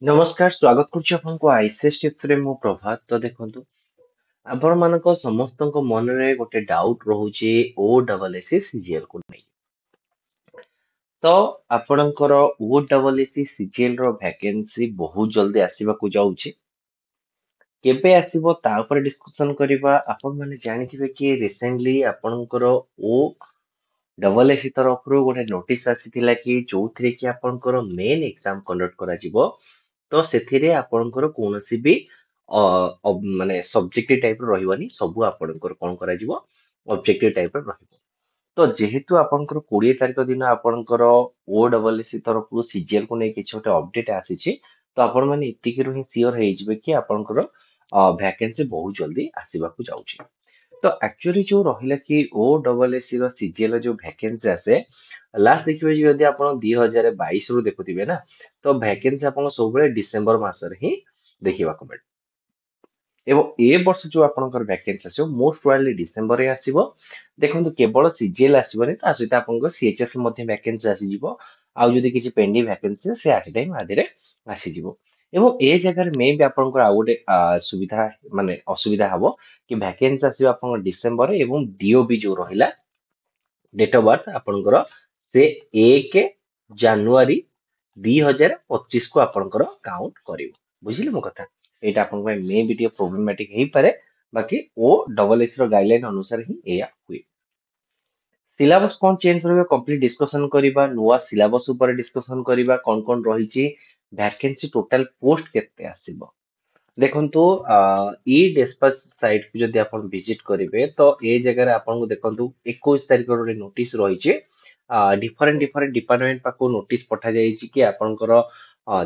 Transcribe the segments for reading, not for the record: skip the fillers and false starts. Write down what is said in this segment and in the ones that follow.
नमस्कार स्वागत करुच्ची आपनको ICS tips रे मु प्रभात तो देखंतु आपण मानको समस्तଙ୍କ मनरे गोटे डाउट रहुची ओ डबल एस सीजीएल को नै तो आपणकर ओ डबल एस सीजीएल रो वैकेंसी बहुत जल्दी आसीबा को जाउची केबे आसीबो ता ऊपर डिस्कशन करिबा आपण माने जानिथिबे कि रिसेंटली आपणकर ओ डबल एस तरफ रो गोटे नोटिस आसीथिला कि जोथरे कि आपणकर मेन एग्जाम कंडक्ट करा जिवो तो ସେଥିରେ ଆପଣଙ୍କର କୌଣସି ବି ମାନେ ସବଜେକ୍ଟିଭ ଟାଇପ ର ରହିବନି ସବୁ ଆପଣଙ୍କର କଣ କରାଯିବ ଅବଜେକ୍ଟିଭ ଟାଇପ ର ରହିବ ତ ଯେହେତୁ ଆପଣଙ୍କର 20 ତାରିଖ ଦିନ ଆପଣଙ୍କର ଓ ଡବଲ ଏସ ତରଫରୁ ସିଜିଏଲ କୁ ନେଇ କିଛି ଗୋଟେ ଅପଡେଟ ଆସିଛି ତ ଆପଣ ମାନେ ଏତିକିରୁ ହିଁ ସିଓର ହେଇଯିବେ କି ଆପଣଙ୍କର ଭ୍ୟାକେନ୍ସି ବହୁତ ଜଲ୍ଦି ଆସିବାକୁ ଯାଉଛି ତ ଆକ୍ଚୁଆଲି ଯୋଉ ରହିଲା କି ଓ ଡବଲ ଏସ ର ସିଜିଏଲ ର ଯୋଉ ଭ୍ୟାକେନ୍ସି ଆସେ ଲାଷ୍ଟ ଦେଖିବେ ଯଦି ଆପଣ 2022 ରୁ ଦେଖୁଥିବେ ନା ତ ଭ୍ୟାକେନ୍ସି ଆପଣ ସବୁବେଳେ ଡିସେମ୍ବର ମାସରେ ହିଁ ଦେଖିବାକୁ ମିଳେ ଏବଂ ଏ ବର୍ଷ ଯୋଉ ଆପଣଙ୍କର ଭ୍ୟାକେନ୍ସି ଆସିବ ମୋଷ୍ଟ ପ୍ରୋବାବଲି ଡିସେମ୍ବରରେ ଆସିବ ଦେଖନ୍ତୁ କେବଳ ସିଜିଏଲ ଆସିବନି ତା ସହିତ ଆପଣଙ୍କ ସିଏଚଏସ୍ ମଧ୍ୟ ଭ୍ୟାକେନ୍ସି ଆସିଯିବ ଆଉ ଯଦି କିଛି ପେଣ୍ଡିଂ ଭ୍ୟାକେନ୍ସି ସେ ଆଟ ଟାଇମ ଆଦିରେ ଆସିଯିବ ଏବଂ ଏ ଜାଗାରେ ମେ ବି ଆପଣଙ୍କର ଆଉ ଗୋଟେ ସୁବିଧା ମାନେ ଅସୁବିଧା ହବ କି ଭ୍ୟାକେନ୍ସି ଆସିବ ଆପଣଙ୍କ ଡିସେମ୍ବରରେ ଏବଂ ଡିଓବି ଯୋଉ ରହିଲା ଡେଟ୍ ଅଫ ବାର୍ଥ ଆପଣଙ୍କର ସେ 1 ଜାନୁଆରୀ 2025 को ଆପଣଙ୍କର କାଉଣ୍ଟ କରିବ ବୁଝିଲେ ମୋ କଥା ଏଇଟା ଆପଣଙ୍କ ପାଇଁ ମେ ବି ଟିକେ ପ୍ରୋବ୍ଲେମାଟିକ ହେଇପାରେ ବାକି ଓ ଡବଲ ଏସ ର ଗାଇଡଲାଇନ ଅନୁସାରେ ହିଁ ଏଇଆ ହୁଏ सिलेबस कौन चेंज रहबे कंप्लीट डिस्कशन करिबा नुवा सिलेबस ऊपर डिस्कशन करिबा कौन रहिछि वैकेंसी टोटल पोस्ट केते आसीबो देखंतु ई डेस्पाच साइट को जदि आपण विजिट करिवे तो ए जगह रे आपण को देखंतु 21 तारिख रो नोटिस रहिछि डिफरेंट डिफरेंट डिपार्टमेंट पाको नोटिस पठा जाइछि कि आपनकर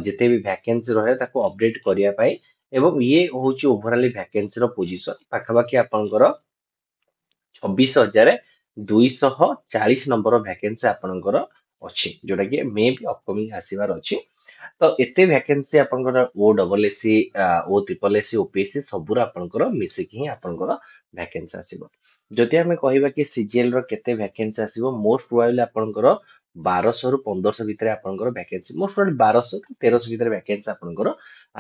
जेते भी वैकेंसी रहे ताको अपडेट करिया पाई एवं ये होछि ओवरऑल वैकेंसी रो पोजीशन पाखाबाकी आपनकर 26,240 नंबर वैकेंसी आपनकर अछि जोटा कि मे भी अपकमिंग आसीबार अछि तो एते वैकेंसी आपनकर ओ डबल एससी ओ ट्रिपल एससी ओपीएससी सबुर आपनकर मिसे कि आपनकर वैकेंसी आसीबो जदि हमें कहबा कि सीजीएल रो केते वैकेंसी आसीबो मोस्ट प्रोबेबली आपनकर 1200 रु 1500 भितर आपनकर वैकेंसी मोस्ट प्रोबेबली 1200 रु 1300 भितर वैकेंसी आपनकर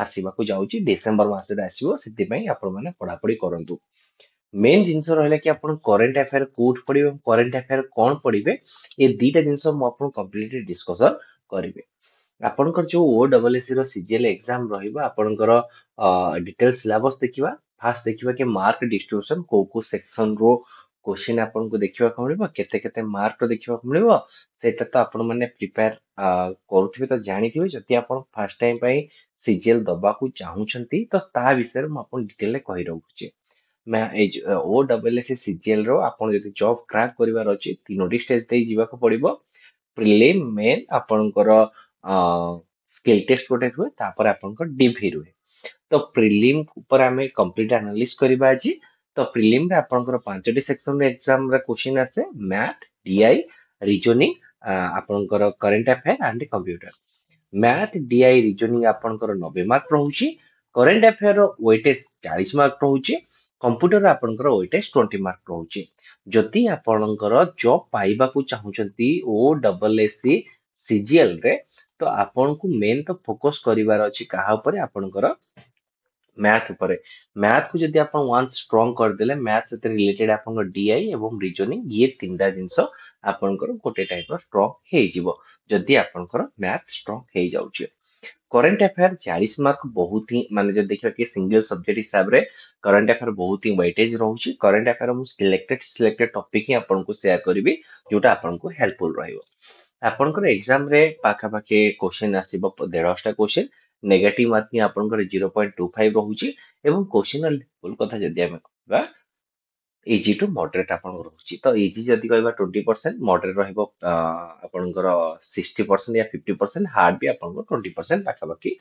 आसीबा को जाउची डिसेंबर मासरे आसीबो सेति पई आपण माने पढा पढी करंतु मेन जिनस रहला कि आपण करंट अफेयर कोड पढिबे करंट अफेयर कोन पढिबे ए दीटा जिनस म आपण कंप्लीटली डिस्कशन करिवे ଆପଣଙ୍କର ଯୋଉ ଓ ଡବଲ ଏସ ର ସିଜିଏଲ ଏକ୍ସାମ ରହିବ ଆପଣଙ୍କର ଡିଟେଲ ସିଲାବସ ଦେଖିବା ଫାଷ୍ଟ ଦେଖିବା କି ମାର୍କ ଡିଷ୍ଟ୍ରିବ୍ୟୁସନ କୋଉ ସେକ୍ସନ ରୁ କ୍ୱେଶ୍ଚିନ୍ ଆପଣଙ୍କୁ ଦେଖିବାକୁ ମିଳିବ କେତେ କେତେ ମାର୍କ ଦେଖିବାକୁ ମିଳିବ ସେଇଟା ତ ଆପଣ ମାନେ ପ୍ରିପେୟାର କରୁଥିବେ ତ ଜାଣିଥିବେ ଯଦି ଆପଣ ଫାର୍ଷ୍ଟ ଟାଇମ ପାଇଁ ସିଜିଏଲ ଦବାକୁ ଚାହୁଁଛନ୍ତି ତ ତା ବିଷୟରେ ମୁଁ ଆପଣ ଡିଟେଲରେ କହି ରହୁଛି ଓ ଡବଲ ଏସ ସିଜିଏଲ ର ଆପଣ ଯଦି ଜବ କ୍ରାକ୍ କରିବାର ଅଛି ତିନୋଟି ଷ୍ଟେଜ ଦେଇ ଯିବାକୁ ପଡିବ ପ୍ରିଲିମ ମେନ୍ ଆପଣଙ୍କର स्किल टेस्ट गोटे हुए तापर आपनकर डिभि रुहे तो प्रिलिम ऊपर आमे कंप्लीट एनालिसिस करबा अछि तो प्रिलिम रे आपनकर पांचटी सेक्शन रे एग्जाम रे क्वेश्चन आसे मैथ डीआई रीजनिंग आपनकर current affair and computer math DI reasoning आपनकर 90 मार्क रहउची करंट अफेयर रो वेटेज 40 मार्क रहउची कंप्यूटर रे आपनकर वेटेज 20 मार्क रहउची जदि आपनकर जॉब पाइबा को चाहुचंती ओ डबल एससी सीजीएल रे तो आपनको मेन तो फोकस करिवार अछि काहा ऊपर आपनकर मैथ ऊपर मैथ को जदि आपण वन स्ट्रांग कर देले मैथ से रिलेटेड आपन डीआई एवं रीजनिंग ये तीनटा जिंस आपनकर गोटे टाइप रो स्ट्रांग हे जिवो जदि आपनकर मैथ स्ट्रांग हे जाउची करंट अफेयर 40 मार्क बहुत ही माने जब देखिबा कि सिंगल सब्जेक्ट हिसाब रे करंट अफेयर बहुत ही वेटेज रहउची करंट अफेयर मु सिलेक्टेड टॉपिक ही आपन को शेयर करबी जोटा आपन को हेल्पफुल रहइबो आपनकर एग्जाम रे पाखा पाखे क्वेश्चन आसीबो 150 टा क्वेश्चन नेगेटिव मार्किंग आपनकर 0.25 रहउची एवं क्वेश्चन लेवल कथा जदि हम कहबा इजी टू मॉडरेट आपन रहउची तो इजी जदि कहबा 20% मॉडरेट रहइबो आपनकर 60% या 50% हार्ड भी आपनकर 20% पाखा पाखी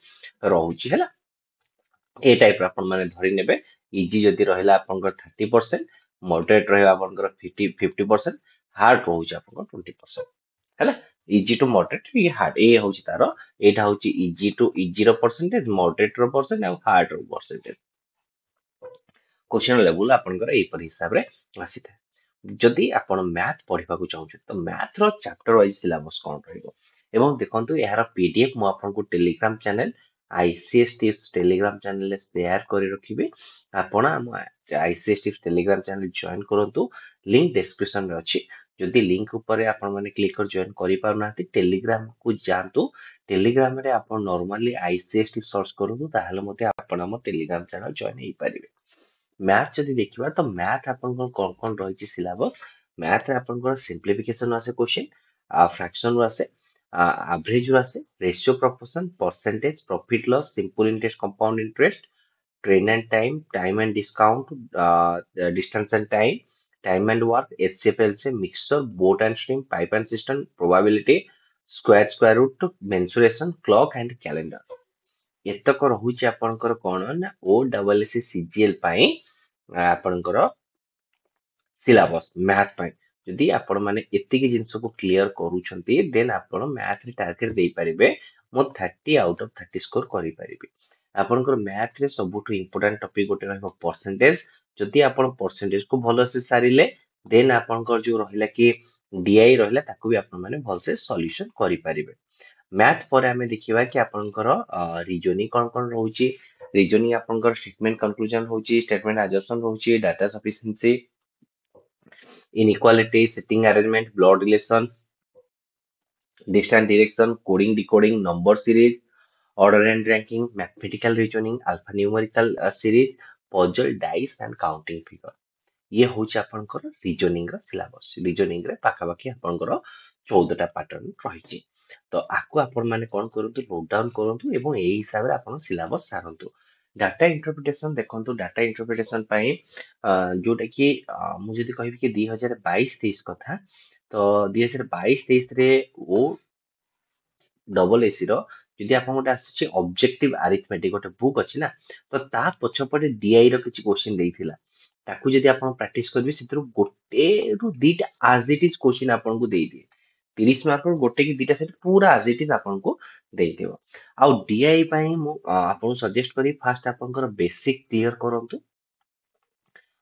रहउची हैला ए टाइप रो आपन माने धरि नेबे इजी जदि रहला आपनकर 30% मॉडरेट रहबा आपनकर 50% हार्ड रहउची आपनकर 20% हैला इजी टू मॉडरेट ये हार्ड ए होची तारो एटा होची इजी टू इजी रो परसेंटेज मॉडरेट रो परसेंट और हार्ड रो परसेंटेज क्वेश्चन लेवल आपनकर ए पर हिसाब रे आसीता जदि आपण मैथ पढिबा को चाहू तो मैथ रो चैप्टर वाइज सिलेबस कोन रहइबो एवं देखंतु यार पीडीएफ मु आपन को Telegram channel ICS tips Telegram channel share कर रखिए आपण आम ICS tips Telegram channel join करंतु लिंक डिस्क्रिप्शन में अच्छी जदि लिंक ऊपर आपण माने क्लिक कर जॉइन करि पारुना टेलीग्राम को जातु टेलीग्राम रे आपण नॉर्मली आईसीएस टिप्स सर्च करंतु ताहले मते आपण हम टेलीग्राम चैनल जॉइन हेई परिबे मैथ जदि देखिबा तो मैथ आपण कोन कोन रहिछि सिलेबस मैथ रे आपण सिंप्लिफिकेशन आसे क्वेश्चन फ्रैक्शन आसे एवरेज आसे ratio proportion percentage profit loss simple interest compound interest train and time and discount distance and time and work HCF से mixture boat and stream pipe and cistern probability square root mensuration clock and calendar एतक रहुछि आपनकर कोन ना ओ double S CGL पई आपनकर syllabus math ପାଇଁ ଯଦି ଆପଣ ମାନେ ଏତିକି ଜିନିଷକୁ କ୍ଲିୟର କରୁଛନ୍ତି ଦେନ୍ ଆପଣ ମ୍ୟାଥ ରେ ଟାର୍ଗେଟ ଦେଇପାରିବେ ମୁଁ 30 ଆଉଟ୍ ଅଫ୍ 30 ସ୍କୋର କରିପାରିବି ଆପଣଙ୍କର ମ୍ୟାଥ ରେ ସବୁଠୁ ଇମ୍ପୋର୍ଟାଣ୍ଟ ଟପିକ ଗୋଟେ ରହିବ ପରସେଣ୍ଟେଜ ଯଦି ଆପଣ ପରସେଣ୍ଟେଜ କୁ ଭଲସେ ସାରିଲେ ଦେନ୍ ଆପଣଙ୍କର ଯୋଉ ରହିଲା କି ଡିଆଇ ରହିଲା ତାକୁ ବି ଆପଣ ମାନେ ଭଲସେ ସଲ୍ୟୁସନ କରିପାରିବେ ମ୍ୟାଥ ପରେ ଆମେ ଦେଖିବା କି ଆପଣଙ୍କର ରିଜନିଂ କଣ କଣ ରହୁଛି ରିଜନିଂ ଆପଣଙ୍କର ଷ୍ଟେଟମେଣ୍ଟ କନକ୍ଲୁଜନ ରହୁଛି ଷ୍ଟେଟମେଣ୍ଟ ଆଜମ୍ପସନ ରହୁଛି data sufficiency inequality, sitting arrangement, blood relation, distant direction, coding, decoding, number series, order and ranking, mathematical reasoning, alphanumerical series, puzzle, dice and counting figure. ये हूँ आपंकर रिजनिंग सिलेबस रिजनिंग रे पाखापाखि आपंकर 14टा pattern रही तो आपको आपण माने कौन करंतु नोट डाउन करंतु एवं एई हिसाब रे आपण सिलेबस सारंतु डाटा इंटरप्रिटेशन देखंतु डाटा इंटरप्रिटेशन पई जोटा कि मु जदी कहबी कि 2022-23 कथा तो 2022-23 रे ओ डबल एसी रो जदि आपन गोटे आसी ऑब्जेक्टिव अरिथमेटिक गोटे बुक अछि ना तो ता पछपटे डीआई रो किछि क्वेश्चन देइथिला ताकू जदि आपन प्रैक्टिस करबे सितरु गोटे रु दीटा एज इट इज क्वेश्चन आपन को देइ दिए 30 मार्क रो गोटे कि दीटा सेट पूरा एज इट इज आपन को देइ देबो आउ डीआई पई मु आपन सजेस्ट करी फास्ट आपनकर बेसिक क्लियर करंतु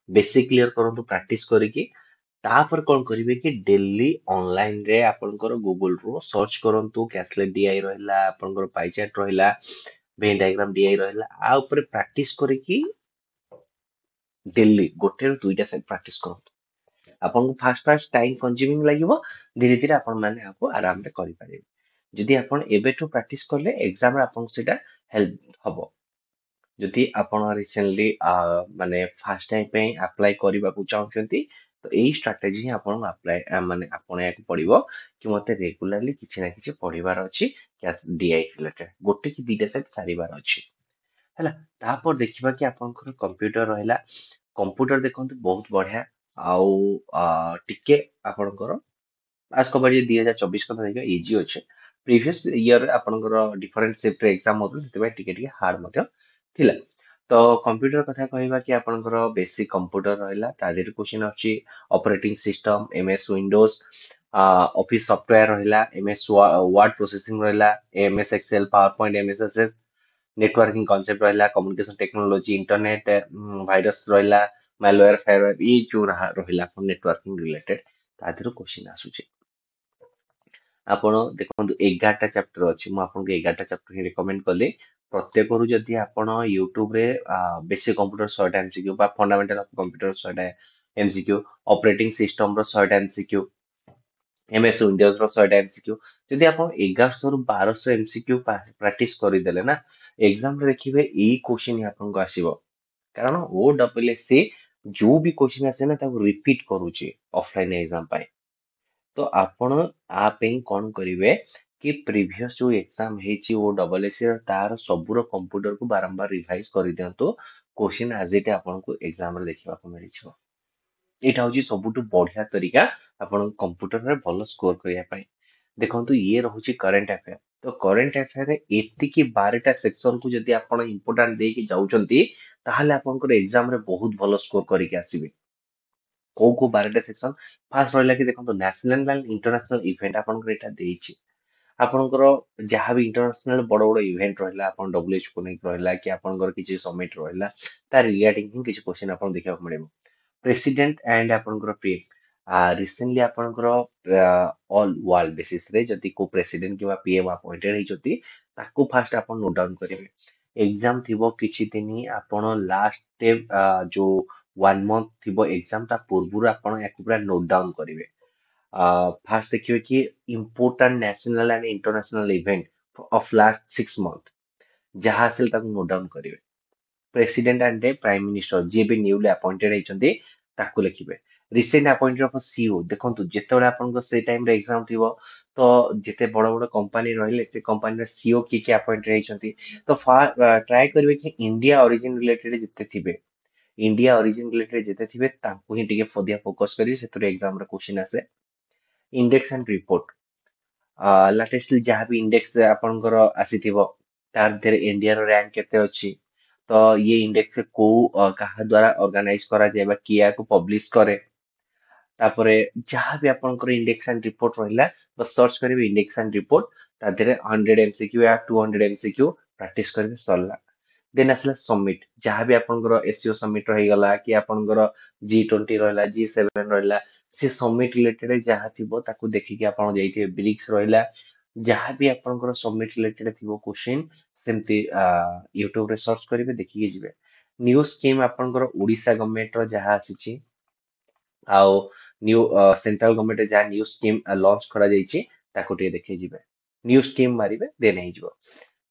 बेसिक क्लियर करंतु प्रैक्टिस करिकि तापर कौन करिवे कि डेली ऑनलाइन रे आपनकर गूगल रो सर्च करंतु कैशलेट डीआई रहला आपनकर पाई चार्ट रहला वेन डायग्राम डीआई रहला आ ऊपर प्रैक्टिस करिकि डेली गोटे रो दुईटा सेट प्रैक्टिस करंतु आपनको फास्ट फास्ट टाइम कंज्यूमिंग लागिवो धीरे धीरे आपन माने आपको आराम रे करि पारिबे जदि आपन एबेठो प्रैक्टिस करले एग्जाम रे आपन सेटा हेल्प हबो ଯଦି ଆପଣ ରିସେଣ୍ଟଲି ମାନେ ଫାଷ୍ଟ ଟାଇମ ପାଇଁ ଆପ୍ଲାଏ କରିବାକୁ ଚାହୁଁଛନ୍ତି ତ ଏଇ ଷ୍ଟ୍ରାଟେଜି ହିଁ ଆପଣଙ୍କୁ ଆପ୍ଲାଏ ମାନେ ଆପଣେଇବାକୁ ପଡିବ କି ମତେ ରେଗୁଲାରଲି କିଛି ନା କିଛି ପଢିବାର ଅଛି ଡିଆଇ ରିଲେଟେଡ ଗୋଟେ କି ଦିଟା ସେଟ ସାରିବାର ଅଛି ହେଲା ତାପରେ ଦେଖିବା କି ଆପଣଙ୍କର କମ୍ପ୍ୟୁଟର ରହିଲା କମ୍ପ୍ୟୁଟର ଦେଖନ୍ତୁ ବହୁତ ବଢିଆ ଆଉ ଟିକେ ଆପଣଙ୍କର आज कबाड़ी 2024 କଥା ଦେଖିବା ଇଜି ଅଛି ପ୍ରିଭିୟସ ଇୟର ଆପଣଙ୍କର ଡିଫରେଣ୍ଟ ସିଫ୍ଟ ଏକ୍ସାମ ହଉଥିଲା ସେଥିପାଇଁ ଟିକେ ଟିକେ ହାର୍ଡ ମଧ୍ୟ ଥିଲା ତ କମ୍ପ୍ୟୁଟର କଥା କହିବା କି ଆପଣଙ୍କର ବେସିକ କମ୍ପ୍ୟୁଟର ରହିଲା ତା ଦେହରେ କ୍ୱେଶ୍ଚିନ୍ ଅଛି operating system MS Windows office software ରହିଲା ଏମଏସ୍ ୱାର୍ଡ ପ୍ରୋସେସିଂ ରହିଲା MS Excel PowerPoint MS SS networking concept रहा कम्युनिकेशन टेक्नोलॉजी इंटरनेट भाइरस रहा मालवेयर फायरवेयर ये जो रहा नेटवर्किंग रिलेटेड ता देहर क्वेश्चन आसुची ଆପଣ ଦେଖନ୍ତୁ 11ଟା ଚାପ୍ଟର ଅଛି ମୁଁ ଆପଣଙ୍କୁ 11ଟା ଚାପ୍ଟର ହିଁ ରେକମେଣ୍ଡ କଲି ପ୍ରତ୍ୟେକରୁ ଯଦି ଆପଣ ୟୁଟ୍ୟୁବ ରେ ବେସିକ କମ୍ପ୍ୟୁଟର 100ଟା ଏମସିକ୍ୟୁ ବା ଫଣ୍ଡାମେଣ୍ଟାଲ ଅଫ କମ୍ପ୍ୟୁଟର 100ଟା ଏମସିକ୍ୟୁ ଅପରେଟିଂ ସିଷ୍ଟମ ର 100ଟା ଏମସିକ୍ୟୁ एमएस विंडोज रो 100टा एमसीक्यू ଯଦି ଆପଣ 1100 ରୁ 1200 ଏମସିକ୍ୟୁ ପ୍ରାକ୍ଟିସ କରିଦେଲେ ନା ଏକ୍ସାମ ରେ ଦେଖିବେ ଏଇ କ୍ୱେଶ୍ଚିନ୍ ହିଁ ଆପଣଙ୍କୁ ଆସିବ କାରଣ ଓ ଡବଲ ଏସ ସି ଯୋଉ ବି କ୍ୱେଶ୍ଚିନ୍ ଆସେ ନା ତାକୁ ରିପିଟ କରୁଛି ଅଫଲାଇନ ଏକ୍ସାମ ପାଇଁ ତ ଆପଣ ଆ ପାଇଁ କଣ କରିବେ କି ପ୍ରିଭିୟସ ଯୋଉ ଏକ୍ସାମ ହେଇଛି ଓ ଡବଲ ଏସ ସି ର ତାର ସବୁର କମ୍ପ୍ୟୁଟର କୁ ବାରମ୍ବାର ରିଭାଇଜ କରିଦିଅନ୍ତୁ କ୍ୱେଶ୍ଚିନ୍ ଆଜ ଇଟ୍ ଆପଣଙ୍କୁ ଏକ୍ସାମ ରେ ଦେଖିବାକୁ ମିଳିଯିବ ଏଇଟା ହଉଛି ସବୁଠୁ ବଢିଆ ତରିକା ଆପଣଙ୍କ କମ୍ପ୍ୟୁଟରରେ ଭଲ ସ୍କୋର କରିବା ପାଇଁ ଦେଖନ୍ତୁ ଇଏ ରହୁଛି କରେଣ୍ଟ ଆଫେୟାର ତ କରେଣ୍ଟ ଆଫେୟାରରେ ଏତିକି 12ଟା ସେକ୍ସନ କୁ ଯଦି ଆପଣ ଇମ୍ପୋର୍ଟାଣ୍ଟ ଦେଇକି ଯାଉଛନ୍ତି ତାହେଲେ ଆପଣଙ୍କର ଏକ୍ସାମ ରେ ବହୁତ ଭଲ ସ୍କୋର କରିକି ଆସିବେ କୋଉ କୋଉ 12ଟା ସେକ୍ସନ ଫାଷ୍ଟ ରହିଲା କି ଦେଖନ୍ତୁ ନ୍ୟାସନାଲ ବା ଇଣ୍ଟରନ୍ୟାସନାଲ ଇଭେଣ୍ଟ ଆପଣଙ୍କର ଏଇଟା ଦେଇଛି ଆପଣଙ୍କର ଯାହା ବି ଇଣ୍ଟରନ୍ୟାସନାଲ ବଡ ବଡ ଇଭେଣ୍ଟ ରହିଲା ଆପଣ ଡବ୍ଲ୍ୟୁଏଚ କୁ ନେଇକି ରହିଲା କି ଆପଣଙ୍କର କିଛି ସମିଟ ରହିଲା ତା ରିଗାର୍ଡିଂ ହିଁ କିଛି କ୍ୱେଶ୍ଚିନ୍ ଆପଣଙ୍କୁ ଦେଖିବାକୁ ମିଳିବ ପ୍ରେସିଡେଣ୍ଟ ଆଣ୍ଡ ଆପଣଙ୍କର ପିଏମ୍ ରିସେଣ୍ଟଲି ଆପଣଙ୍କର ଅଲ ୱାର୍ଲଡ ବେସିସ ରେ ଯଦି କୋଉ ପ୍ରେସିଡେଣ୍ଟ କିମ୍ବା ପିଏମ୍ ଆପଏଣ୍ଟେଡ ହେଇଛନ୍ତି ତାକୁ ଫାଷ୍ଟ ଆପଣ ନୋଟ ଡାଉନ କରିବେ। ଏକ୍ସାମ ଥିବ କିଛି ଦିନ, ଆପଣ ଲାଷ୍ଟ ଯୋଉ 1 ମନ୍ଥ ଥିବ ଏକ୍ସାମ, ତା ପୂର୍ବରୁ ଆପଣ ୟାକୁ ପୁରା ନୋଟ ଡାଉନ କରିବେ। ଫାଷ୍ଟ ଦେଖିବେ କି important national and international event of last 6 month ଯାହା ଆସିଲେ ତାକୁ ନୋଟ ଡାଉନ କରିବେ। ପ୍ରେସିଡେଣ୍ଟ ଆଣ୍ଡ ପ୍ରାଇମ ମିନିଷ୍ଟର ଯିଏ ବି ନ୍ୟୁଲି ଆପଏଣ୍ଟେଡ ହେଇଛନ୍ତି ତାକୁ ଲେଖିବେ। ରିସେଣ୍ଟ ଆପଏଣ୍ଟେଡ ଅଫ ସିଓ ଦେଖନ୍ତୁ, ଯେତେବେଳେ ଆପଣଙ୍କ ସେଇ ଟାଇମରେ ଏକ୍ସାମ ଥିବ, ତ ଯେତେ ବଡ ବଡ କମ୍ପାନୀ ରହିଲେ ସେ କମ୍ପାନୀର ସିଓ କିଏ କିଏ ଆପଏଣ୍ଟେଡ ହେଇଛନ୍ତି, ତ ଟ୍ରାଏ କରିବେ କି ଇଣ୍ଡିଆ ଅରିଜିନ ରିଲେଟେଡ ଯେତେ ଥିବେ, ଇଣ୍ଡିଆ ଅରିଜିନ ରିଲେଟେଡ ଯେତେ ଥିବେ ତାଙ୍କୁ ହିଁ ଟିକେ ଅଧିକା ଫୋକସ କରିବେ, ସେଥିରୁ ଏକ୍ସାମରେ କ୍ୱେଶ୍ଚିନ୍ ଆସେ। ଇଣ୍ଡେକ୍ସ ଆଣ୍ଡ ରିପୋର୍ଟ, ଲାଟେଷ୍ଟ ଯାହା ବି ଇଣ୍ଡେକ୍ସ ଆପଣଙ୍କର ଆସିଥିବ, ତା ଦେହରେ ଇଣ୍ଡିଆର ରାଙ୍କ କେତେ ଅଛି, ତ ଇଏ ଇଣ୍ଡେକ୍ସ କୋଉ କାହା ଦ୍ଵାରା ଅର୍ଗାନାଇଜ କରାଯାଏ ବା କିଏ ୟାକୁ ପବ୍ଲିଶ କରେ। ତାପରେ ଯାହା ବି ଆପଣଙ୍କର ଇଣ୍ଡେକ୍ସ ଆଣ୍ଡ ରିପୋର୍ଟ ରହିଲା, ତ ସର୍ଚ୍ଚ କରିବେ ଇଣ୍ଡେକ୍ସ ଆଣ୍ଡ ରିପୋର୍ଟ, ତା ଦେହରେ 100 MCQ ୟା 200 MCQ ପ୍ରାକ୍ଟିସ କରିବେ, ସରିଲା। ଦେନ୍ ଆସିଲା ସମିଟ, ଯାହା ବି ଆପଣଙ୍କର ଏସିଓ ସମିଟ ରହିଗଲା କି ଆପଣଙ୍କର G20 ରହିଲା, G7 ରହିଲା, ସେ ସମିଟ ରିଲେଟେଡ ଯାହା ଥିବ ତାକୁ ଦେଖିକି ଆପଣ ଯାଇଥିବେ। ବ୍ରିକ୍ସ ରହିଲା, ଯାହା ବି ଆପଣଙ୍କର ସମିଟ ରିଲେଟେଡ ଥିବ କ୍ୱେଶ୍ଚିନ୍, ସେମିତି ୟୁଟ୍ୟୁବରେ ସର୍ଚ୍ଚ କରିବେ, ଦେଖିକି ଯିବେ। ନ୍ୟୁଜ ସ୍କିମ୍ ଆପଣଙ୍କର ଓଡିଶା ଗଭର୍ଣ୍ଣମେଣ୍ଟର ଯାହା ଆସିଛି, ଆଉ ନ୍ୟୁ ସେଣ୍ଟ୍ରାଲ ଗଭର୍ଣ୍ଣମେଣ୍ଟ ଯାହା ନ୍ୟୁ ସ୍କିମ୍ ଲଞ୍ଚ କରାଯାଇଛି ତାକୁ ଟିକେ ଦେଖେଇ ଯିବେ। ନ୍ୟୁ ସ୍କିମ୍ ମାରିବେ, ଦେନ୍ ହେଇଯିବ।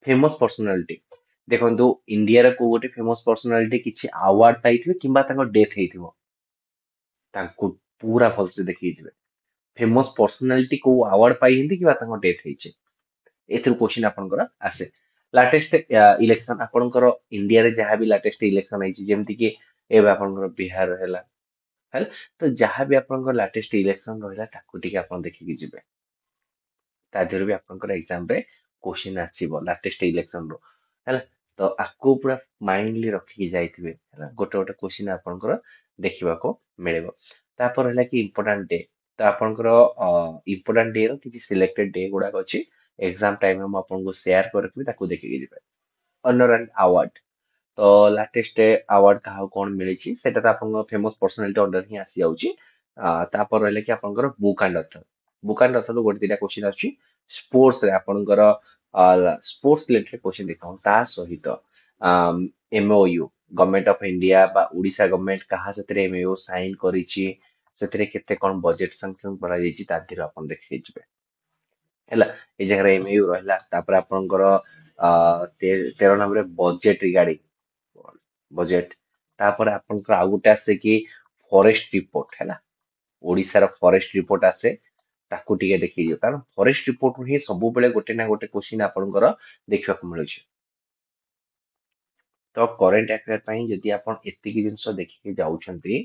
ଫେମସ ପର୍ସନାଲିଟି, ଦେଖନ୍ତୁ ଇଣ୍ଡିଆର କୋଉ ଗୋଟେ ଫେମସ ପର୍ସନାଲିଟି କିଛି ଆୱାର୍ଡ ପାଇଥିବେ କିମ୍ବା ତାଙ୍କ ଡେଥ୍ ହେଇଥିବ, ତାଙ୍କୁ ପୁରା ଭଲସେ ଦେଖିକି ଯିବେ। ଫେମସ ପର୍ସନାଲିଟି କୋଉ ଆୱାର୍ଡ ପାଇଛନ୍ତି କିମ୍ବା ତାଙ୍କ ଡେଥ୍ ହେଇଛି, ଏଥିରୁ କ୍ୱେଶ୍ଚିନ୍ ଆପଣଙ୍କର ଆସେ। ଲାଟେଷ୍ଟ ଇଲେକ୍ସନ, ଆପଣଙ୍କର ଇଣ୍ଡିଆରେ ଯାହା ବି ଲାଟେଷ୍ଟ ଇଲେକ୍ସନ ହେଇଛି, ଯେମିତି କି ଏବେ ଆପଣଙ୍କର ବିହାର ହେଲା, ହେଲା, ତ ଯାହା ବି ଆପଣଙ୍କର ଲାଟେଷ୍ଟ ଇଲେକ୍ସନ ରହିଲା ତାକୁ ଟିକେ ଆପଣ ଦେଖିକି ଯିବେ। ତା ଦେହରେ ବି ଆପଣଙ୍କର ଏକ୍ସାମ ରେ କ୍ୱେଶ୍ଚିନ୍ ଆସିବ ଲାଟେଷ୍ଟ ଇଲେକ୍ସନ ରୁ, ହେଲା। ତ ଆକୁ ପୁରା ମାଇଣ୍ଡଲି ରଖିକି ଯାଇଥିବେ, ହେଲା। ଗୋଟେ ଗୋଟେ କ୍ୱେଶ୍ଚିନ୍ ଆପଣଙ୍କର ଦେଖିବାକୁ ମିଳିବ। ତାପରେ ହେଲା କି ଇମ୍ପୋର୍ଟାଣ୍ଟ ଡେ, ତ ଆପଣଙ୍କର ଇମ୍ପୋର୍ଟାଣ୍ଟ ଡେ ର କିଛି ସିଲେକ୍ଟେଡ ଡେ ଗୁଡାକ ଅଛି, ଏକ୍ସାମ ଟାଇମରେ ମୁଁ ଆପଣଙ୍କୁ ସେୟାର କରିଥିବି, ତାକୁ ଦେଖିକି ଯିବେ। ଅନର ଆଣ୍ଡ ଆୱାର୍ଡ, ତ ଲାଟେଷ୍ଟ ଆୱାର୍ଡ କାହାକୁ କଣ ମିଳିଛି ସେଟା ତ ଆପଣଙ୍କ ଫେମସ ପର୍ସନାଲିଟି ଅଣ୍ଡର ହିଁ ଆସିଯାଉଛି। ତାପରେ ରହିଲା କି ଆପଣଙ୍କର book and author, book and author ଗୋଟେ ଦିଟା କ୍ୱେଶ୍ଚିନ୍ ଆସୁଛି। ସ୍ପୋର୍ଟସ ରେ ଆପଣଙ୍କର ସ୍ପୋର୍ଟସ ରିଲେଟେଡ କ୍ୱେଶ୍ଚିନ୍ ଦେଖାଉ, ତା ସହିତ MOU, ଗଭର୍ଣମେଣ୍ଟ ଅଫ ଇଣ୍ଡିଆ ବା ଓଡିଶା ଗଭର୍ଣମେଣ୍ଟ କାହା ସେଥିରେ MOU ସାଇନ କରିଛି, ସେଥିରେ କେତେ କଣ ବଜେଟ ସାଂସନ କରାଯାଇଛି, ତା ଦେହରେ ଆପଣ ଦେଖିକି ଯିବେ, ହେଲା। ଏଇ ଜାଗାରେ MOU ରହିଲା। ତାପରେ ଆପଣଙ୍କର 13 ନମ୍ବରରେ ବଜେଟ ରିଗାର୍ଡିଂ ବଜେଟ। ତାପରେ ଆପଣଙ୍କର ଆଉ ଗୋଟେ ଆସେ କି ଫରେଷ୍ଟ ରିପୋର୍ଟ, ହେଲା। ଓଡିଶାର ଫରେଷ୍ଟ ରିପୋର୍ଟ ଆସେ, ତାକୁ ଟିକେ ଦେଖିଯିବ, କାରଣ ଫରେଷ୍ଟ ରିପୋର୍ଟରୁ ହିଁ ସବୁବେଳେ ଗୋଟେ ନା ଗୋଟେ କ୍ୱେଶ୍ଚିନ୍ ଆପଣଙ୍କର ଦେଖିବାକୁ ମିଳୁଛି। ତ କରେଣ୍ଟ ଆଫେୟାର ପାଇଁ ଯଦି ଆପଣ ଏତିକି ଜିନିଷ ଦେଖିକି ଯାଉଛନ୍ତି,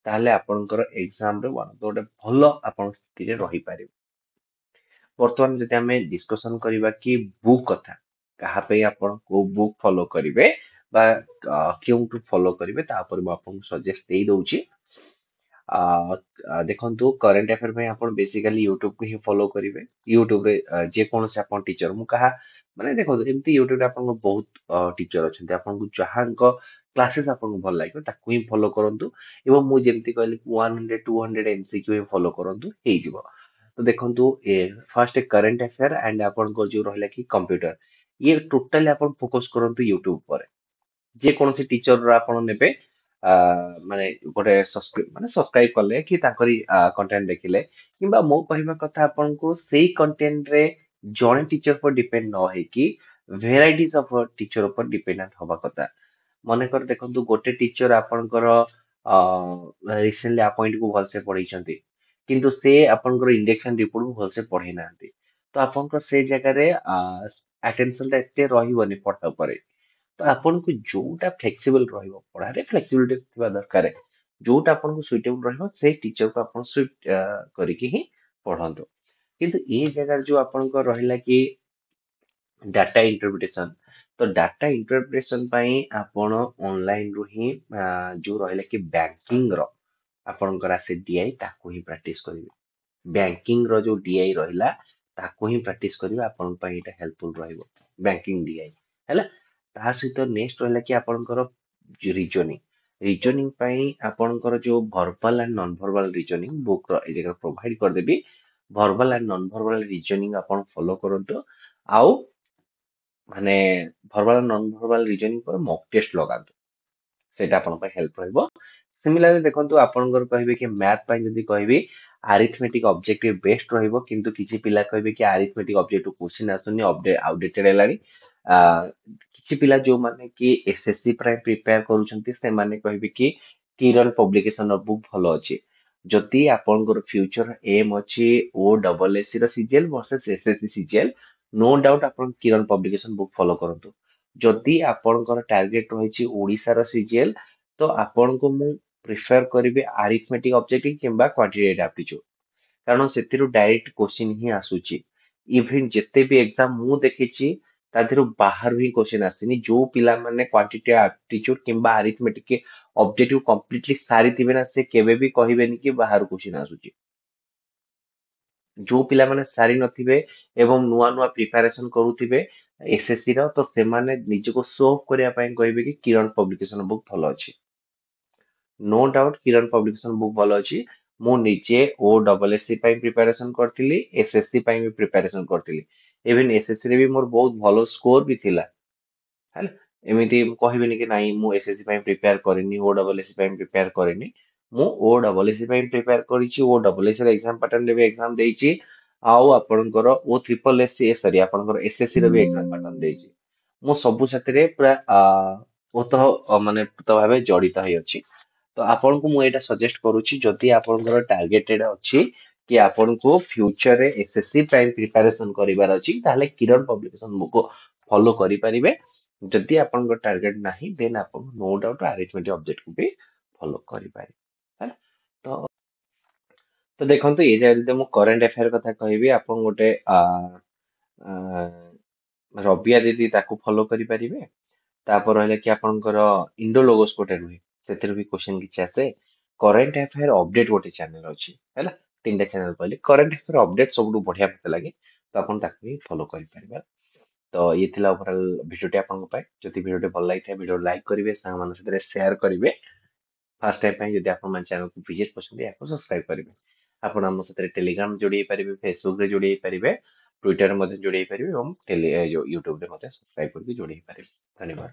ତାହେଲେ ଆପଣଙ୍କର ଏକ୍ସାମରେ ଗୋଟେ ଭଲ ଆପଣ ସ୍ଥିତିରେ ରହିପାରିବେ। ବର୍ତ୍ତମାନ ଯଦି ଆମେ ଡିସ୍କସନ କରିବା କି ବୁକ୍ କଥା, କାହା ପାଇଁ ଆପଣ କୋଉ ବୁକ୍ ଫଲୋ କରିବେ ବା କେଉଁଠୁ ଫଲୋ କରିବେ, ତା ଉପରେ ମୁଁ ଆପଣଙ୍କୁ ସଜେଷ୍ଟ ଦେଇ ଦଉଛି। ଆ, ଦେଖନ୍ତୁ କରେଣ୍ଟ ଆଫେୟାର ପାଇଁ ଆପଣ ବେସିକାଲି ୟୁଟ୍ୟୁବକୁ ହିଁ ଫଲୋ କରିବେ। ୟୁଟ୍ୟୁବରେ ଯେକୌଣସି ଆପଣ ଟିଚର, ମୁଁ କାହା ମାନେ ଦେଖନ୍ତୁ, ଏମିତି ୟୁଟ୍ୟୁବରେ ଆପଣଙ୍କ ବହୁତ ଟିଚର ଅଛନ୍ତି, ଆପଣଙ୍କୁ ଯାହାଙ୍କ କ୍ଲାସେସ୍ ଆପଣଙ୍କୁ ଭଲ ଲାଗିବ ତାକୁ ହିଁ ଫଲୋ କରନ୍ତୁ। ଏବଂ ମୁଁ ଯେମିତି କହିଲି 100 200 MCQ ହିଁ ଫଲୋ କରନ୍ତୁ, ହେଇଯିବ। ତ ଦେଖନ୍ତୁ, ଫାର୍ଷ୍ଟ କରେଣ୍ଟ ଆଫେୟାର ଆଣ୍ଡ ଆପଣଙ୍କ ଯୋଉ ରହିଲା କି କମ୍ପ୍ୟୁଟର, ଇଏ ଟୋଟାଲି ଆପଣ ଫୋକସ କରନ୍ତୁ ୟୁଟ୍ୟୁବ ଉପରେ। ଯେକୌଣସି ଟିଚର ଆପଣ ନେବେ, ଆ, ମାନେ ଗୋଟେ ମାନେ ସବସ୍କ୍ରାଇବ କଲେ କି ତାଙ୍କରି କଣ୍ଟେଣ୍ଟ ଦେଖିଲେ, କିମ୍ବା ମୋ କହିବା କଥା ଆପଣଙ୍କୁ ସେଇ କଣ୍ଟେଣ୍ଟରେ ଜଣେ ଟିଚର ଉପରେ ଡିପେଣ୍ଡ ନ ହେଇକି ଭେରାଇଟିଜ ଅଫ ଟିଚର ଉପରେ ଡିପେଣ୍ଡାଣ୍ଟ ହବା କଥା। ମନେକର ଦେଖନ୍ତୁ, ଗୋଟେ ଟିଚର ଆପଣଙ୍କର ରିସେଣ୍ଟଲି ଆପଣଙ୍କୁ ଭଲସେ ପଢେଇଛନ୍ତି, କିନ୍ତୁ ସେ ଆପଣଙ୍କର ଇଣ୍ଡେକ୍ସନ ରିପୋର୍ଟକୁ ଭଲସେ ପଢେଇ ନାହାନ୍ତି, ତ ଆପଣଙ୍କର ସେଇ ଜାଗାରେ ଆଟେନସନ ଟା ଏତେ ରହିବନି ପଢା ଉପରେ। ତ ଆପଣଙ୍କୁ ଯୋଉଟା ଫ୍ଲେକ୍ସିବଲ ରହିବ, ପଢାରେ ଫ୍ଲେକ୍ସିବିଲିଟି ଥିବା ଦରକାର, ଯୋଉଟା ଆପଣଙ୍କୁ ସୁଇଟେବଲ ରହିବ ସେଇ ଟିଚରକୁ ଆପଣ ସୁଇଟ କରିକି ହିଁ ପଢନ୍ତୁ। କିନ୍ତୁ ଏଇ ଜାଗାରେ ଯୋଉ ଆପଣଙ୍କର ରହିଲା କି ଡାଟା ଇଣ୍ଟରପ୍ରିଟେସନ, ତ ଡାଟା ଇଣ୍ଟରପ୍ରିଟେସନ ପାଇଁ ଆପଣ ଅନଲାଇନ ରୁ ହିଁ ଯୋଉ ରହିଲା କି ବ୍ୟାଙ୍କିଙ୍ଗ ର ଆପଣଙ୍କର ଆସେ DI, ତାକୁ ହିଁ ପ୍ରାକ୍ଟିସ କରିବେ। ବ୍ୟାଙ୍କିଙ୍ଗ ର ଯୋଉ DI ରହିଲା ତାକୁ ହିଁ ପ୍ରାକ୍ଟିସ କରିବେ, ଆପଣଙ୍କ ପାଇଁ ଏଇଟା ହେଲ୍ପଫୁଲ ରହିବ, ବ୍ୟାଙ୍କିଙ୍ଗ DI, ହେଲା। ତା ସହିତ ନେକ୍ସଟ ରହିଲା କି ଆପଣଙ୍କର ରିଜନିଂ। ରିଜନିଂ ପାଇଁ ଆପଣଙ୍କର ଯୋଉ ଭର୍ବାଲ ଆଣ୍ଡ ନନ ଭର୍ବାଲ ରିଜନିଂ ବୁକ୍ ର ଏ ଜାଗାରେ ପ୍ରୋଭାଇଡ କରିଦେବି। ଭର୍ବାଲ ଆଣ୍ଡ ନନ ଭର୍ବାଲ ରିଜନିଂ ଆପଣ ଫଲୋ କରନ୍ତୁ। ଆଉ ମାନେ ଭର୍ବାଲ ନନ୍ ଭର୍ବାଲ ରିଜନିଂ ପରେ ମକ୍ ଟେଷ୍ଟ ଲଗାନ୍ତୁ। ସେଇଟା ଆପଣଙ୍କ ପାଇଁ ହେଲ୍ପ ରହିବ। ସିମିଲାରଲି ଦେଖନ୍ତୁ ଆପଣଙ୍କର କହିବେ କି ମ୍ୟାଥ ପାଇଁ ଯଦି କହିବି ଆରିଥମେଟିକ ଅବଜେକ୍ଟିଭ ବେଷ୍ଟ ରହିବ, କିନ୍ତୁ କିଛି ପିଲା କହିବେ କି ଆରିଥମେଟିକ ଅବଜେକ୍ଟିଭ କ୍ୱେଶ୍ଚିନ୍ ଆସୁନି, ଆଉଡେଟେଡ ହେଲାଣି। ଆ, କିଛି ପିଲା ଯୋଉମାନେ କି ଏସଏସସି ପାଇଁ ପ୍ରିପେୟାର କରୁଛନ୍ତି ସେମାନେ କହିବେ କି କିରଣ ପବ୍ଲିକେସନ ର ବୁକ୍ ଭଲ ଅଛି। ଯଦି ଆପଣଙ୍କର ଫ୍ୟୁଚର ଏମ୍ ଅଛି ଓ ଡବଲ ଏସ୍ ସି ର CGL versus SSC CGL, no doubt ଆପଣ କିରଣ ପବ୍ଲିକେସନ ବୁକ୍ ଫଲୋ କରନ୍ତୁ। ଯଦି ଆପଣଙ୍କର ଟାର୍ଗେଟ ରହିଛି ଓଡିଶାର ସିଜିଏଲ, ତ ଆପଣଙ୍କୁ ମୁଁ ପ୍ରିଫର କରିବି ଆରିଥମେଟିକ ଅବଜେକ୍ଟିଭ କିମ୍ବା କ୍ୱାଣ୍ଟିଟେଟିଭ ଆପ୍ଟିଚ୍ୟୁଡ, କାରଣ ସେଥିରୁ ଡାଇରେକ୍ଟ କୋଶ୍ଚିନ୍ ହିଁ ଆସୁଛି। ଇଭେନ ଯେତେ ବି ଏକ୍ସାମ ମୁଁ ଦେଖିଛି ତା ଦେହରୁ ବାହାରୁ ହିଁ କୋଶ୍ଚିନ୍ ଆସିନି। ଯୋଉ ପିଲାମାନେ କ୍ୱାଣ୍ଟିଟେଟିଭ ଆପ୍ଟିଚ୍ୟୁଡ କିମ୍ବା ଆରିଥମେଟିକ ଅବଜେକ୍ଟିଭ କମ୍ପ୍ଲିଟଲି ସାରିଥିବେ ନା, ସେ କେବେ ବି କହିବେନି କି ବାହାରୁ କୋଶ୍ଚିନ୍ ଆସୁଛି। ଯୋଉ ପିଲାମାନେ ସାରି ନଥିବେ ଏବଂ ନୂଆ ନୂଆ ପ୍ରିପାରେସନ କରୁଥିବେ ଏସଏସସି ର, ତ ସେମାନେ ନିଜକୁ ସୋ ଅଫ୍ କରିବା ପାଇଁ କହିବେ କି କିରଣ ପବ୍ଲିକେସନ ବୁକ୍ ଭଲ ଅଛି। ନୋ ଡାଉଟ କିରଣ ପବ୍ଲିକେସନ ବୁକ୍ ଭଲ ଅଛି। ମୁଁ ନିଜେ ଓ ଡବଲ ଏସ୍ ସି ପାଇଁ ପ୍ରିପାରେସନ କରିଥିଲି, ଏସଏସସି ପାଇଁ ବି ପ୍ରିପାରେସନ କରିଥିଲି। ଇଭେନ ଏସଏସସି ରେ ବି ମୋର ବହୁତ ଭଲ ସ୍କୋର ବି ଥିଲା। ହେଲା, ଏମିତି ମୁଁ କହିବିନି କି ନାଇଁ ମୁଁ ଏସଏସସି ପାଇଁ ପ୍ରିପେୟାର କରିନି, ଓ ଡବଲ ଏସ୍ ସି ପାଇଁ ପ୍ରିପେୟାର କରିନି। ମୁଁ ଓ ଡବଲ ଏସ୍ ସି ପାଇଁ ପ୍ରିପେୟାର କରିଛି, ଓ ଡବଲ ଏସ୍ ସି ର ଏକ୍ସାମ ପାଟର୍ନ ବି ଏକ୍ସାମ ଦେଇଛି, ଆଉ ଆପଣଙ୍କର ଓ ଟ୍ରିପଲ ଏସ୍ ସି ସରି ଆପଣଙ୍କର ଏସଏସସି ର ବି ଏକ୍ସାମ ପାଟର୍ନ ଦେଇଛି। ମୁଁ ସବୁ ସେଥିରେ ପୁରା ଓତଃ ମାନେ ପୂତ ଭାବେ ଜଡିତ ହେଇଅଛି। ତ ଆପଣଙ୍କୁ ମୁଁ ଏଇଟା ସଜେଷ୍ଟ କରୁଛି, ଯଦି ଆପଣଙ୍କର ଟାର୍ଗେଟେଡ ଅଛି କି ଆପଣଙ୍କୁ ଫ୍ୟୁଚରରେ ଏସଏସସି ପାଇଁ ପ୍ରିପାରେସନ କରିବାର ଅଛି, ତାହେଲେ କିରଣ ପବ୍ଲିକେସନ ବୁକ୍ ଫଲୋ କରିପାରିବେ। ଯଦି ଆପଣଙ୍କ ଟାର୍ଗେଟ ନାହିଁ ଦେନ୍ ଆପଣ ନୋ ଡାଉଟ ଆରିଥମେଟିକ ଅବଜେକ୍ଟକୁ ବି ଫଲୋ କରିପାରିବେ। ହେଲା, ତ ତ ଦେଖନ୍ତୁ ଏଇ ଜାଗାରେ ଯଦି ମୁଁ କରେଣ୍ଟ ଆଫେୟାର କଥା କହିବି, ଆପଣ ଗୋଟେ ଆ, ରବିଆ ଦିଦି ତାକୁ ଫଲୋ କରିପାରିବେ। ତାପରେ ରହିଲା କି ଆପଣଙ୍କର ଇଣ୍ଡୋଲୋଗୋସ୍ ଗୋଟେ ରୁହେ, ସେଥିରୁ ବି କ୍ୱେଶ୍ଚନ କିଛି ଆସେ। କରେଣ୍ଟ ଆଫେୟାର ଅପଡେଟ ଗୋଟେ ଚ୍ୟାନେଲ ଅଛି, ହେଲା। ତିନିଟା ଚ୍ୟାନେଲ କହିଲି, କରେଣ୍ଟ ଆଫେୟାର ଅପଡେଟ ସବୁଠୁ ବଢିଆ ମତେ ଲାଗେ, ତ ଆପଣ ତାକୁ ହିଁ ଫଲୋ କରିପାରିବେ। ତ ଇଏ ଥିଲା ଓଭରାଲ ଭିଡିଓଟି ଆପଣଙ୍କ ପାଇଁ। ଯଦି ଭିଡିଓଟି ଭଲ ଲାଗିଥାଏ ଭିଡିଓ ଲାଇକ୍ କରିବେ, ସାଙ୍ଗମାନଙ୍କ ସାଥିରେ ସେୟାର କରିବେ। ଫାର୍ଷ୍ଟ ଟାଇମ୍ ପାଇଁ ଯଦି ଆପଣ ଚ୍ୟାନେଲକୁ ଭିଜିଟ୍ କରୁଛନ୍ତି ଏହାକୁ ସବସ୍କ୍ରାଇବ କରିବେ। ଆପଣ ଆମ ସାଥିରେ ଟେଲିଗ୍ରାମ ଯୋଡି ହେଇପାରିବେ, ଫେସବୁକରେ ଯୋଡି ହେଇପାରିବେ, ଟ୍ୱିଟରରେ ମଧ୍ୟ ଯୋଡି ହେଇପାରିବେ ଏବଂ ଯୋଉ ୟୁଟ୍ୟୁବରେ ମଧ୍ୟ ସବସ୍କ୍ରାଇବ କରିକି ଯୋଡି ହେଇପାରିବେ। ଧନ୍ୟବାଦ।